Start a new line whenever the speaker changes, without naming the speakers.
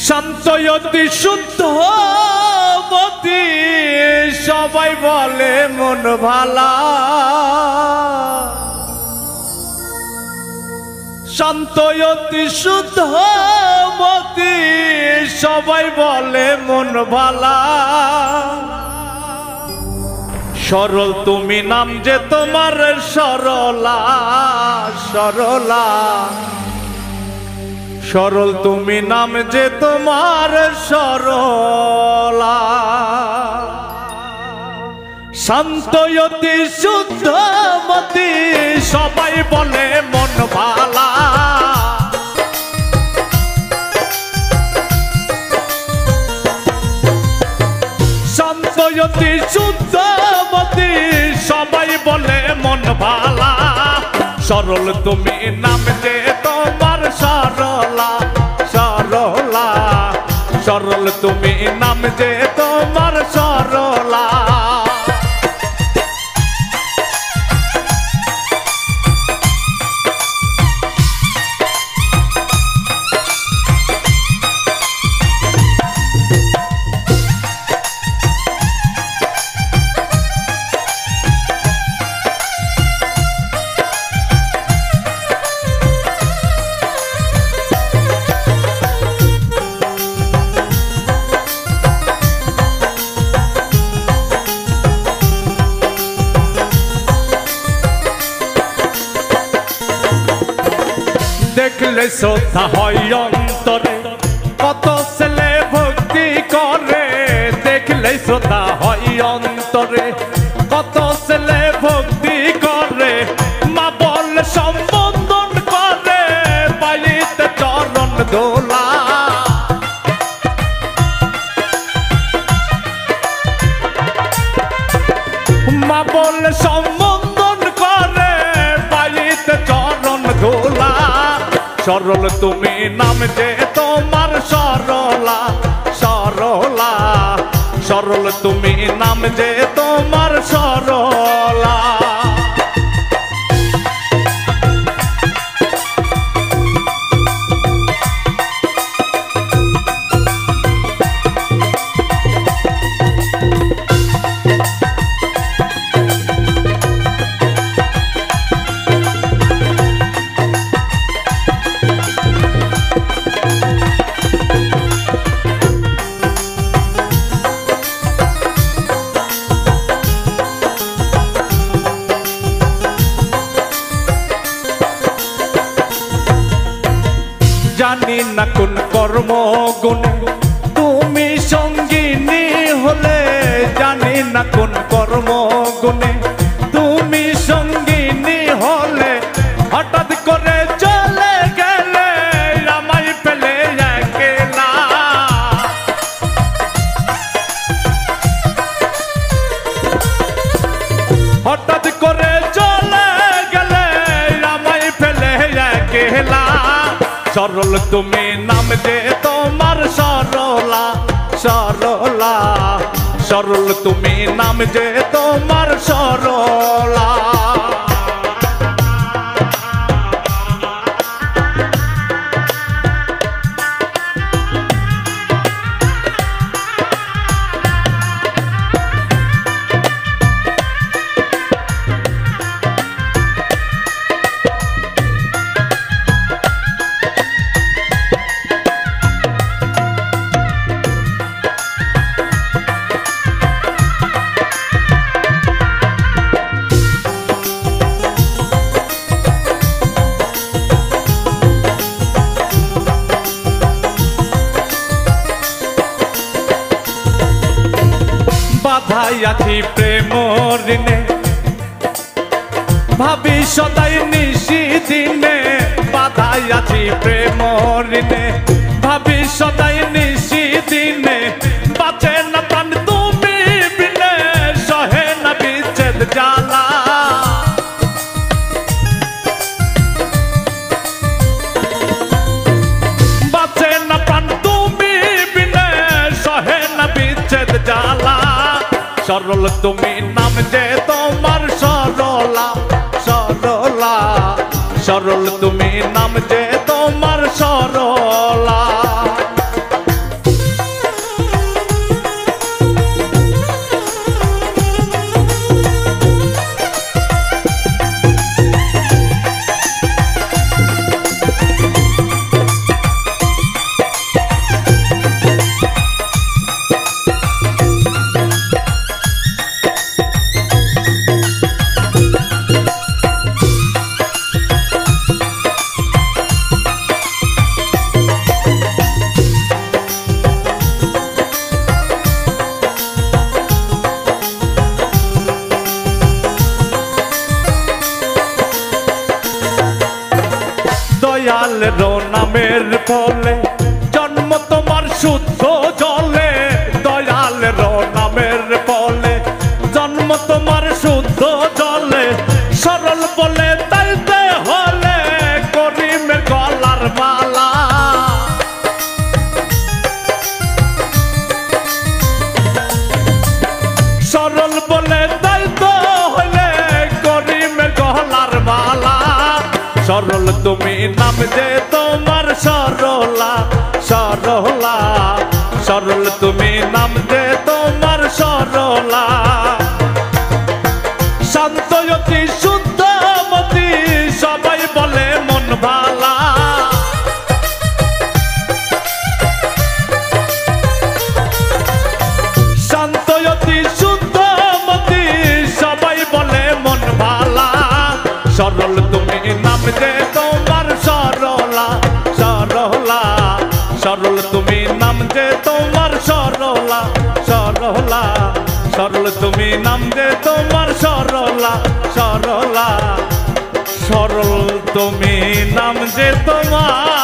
শান্ত অতি শুদ্ধ মতি সবাই বলে মন ভালা। শান্ত অতি শুদ্ধ মতি সবাই বলে মন ভালা। সরল তুমি নাম যে তোমার সরলা সরলা। সরল তুমি নাম যে তোমার সরলা। শান্ত অতি শুদ্ধ মতি সবাই বলে মন ভালা। শান্ত অতি শুদ্ধ মতি সবাই বলে মন ভালা। সরল তুমি নাম যে তোমার সরলা সরলা। সরল তুমি নাম যে তোমার সরলা। দেখলে শ্রদ্ধা হয় অন্তরে কত ছেলে ভক্তি করে। দেখলে শ্রদ্ধা হয় অন্তরে কত ছেলে ভক্তি করে। মা বলে সম্বোধন করে পাইতে চরণ দোলা। মা বলে সম্বোধন করে পাইতে চরণ দোলা। সরল তুমি নাম যে তোমার সরলা সরলা। সরল তুমি নাম যে তোমার সরলা। জানি না কোন কর্ম গুণে তুমি সঙ্গিনী হলে। জানি না কোন কর্ম গুণে তুমি সঙ্গিনী হলে। হঠাৎ করে চলে গেলে আমায় ফেলে একলা। হঠাৎ করে চলে গেলে আমায় ফেলে একলা। সরল তুমি নাম যে তোমার সরলা সরলা। সরল তুমি নাম যে তোমার সরলা। বাধাই আছি প্রেম ঋণে ভাবি সদাই নিশি দিনে। বাধাই আছি প্রেম ঋণে ভাবি সদাই নিশি দিনে। বাঁচে না প্রাণ তুমি বিনে সহে না বিচ্ছেদ জ্বালা। বাঁচে না প্রাণ তুমি বিনে সহে না বিচ্ছেদ জ্বালা। সরল তুমি নাম যে তোমার সরলা সরলা। সরল তুমি নাম যে তোমার সরলা। নামের ফলে জন্ম তোমার শুদ্ধ জলে দয়ালের নামের ফলে জন্ম তোমার শুদ্ধ জলে সরল বলে তাইতে হলে করিমের গলার মালা সরল বলে তাইতে হলে করিমের গলার মালা সরল তুমি নাম যে তোমার সরলা সরলা সরল তুমি নাম যে তোমার সরলা শান্তয়তি শুদ্ধমতি সবাই বলে মন ভালা শান্তয়তি শুদ্ধমতি সবাই বলে মন ভালা সরল তুমি নাম যে তোমার সরলা সরলা সরল তুমি নাম যে তোমার সরলা সরলা সরল তুমি নাম যে তোমার সরলা সরলা সরল তুমি নাম যে তোমার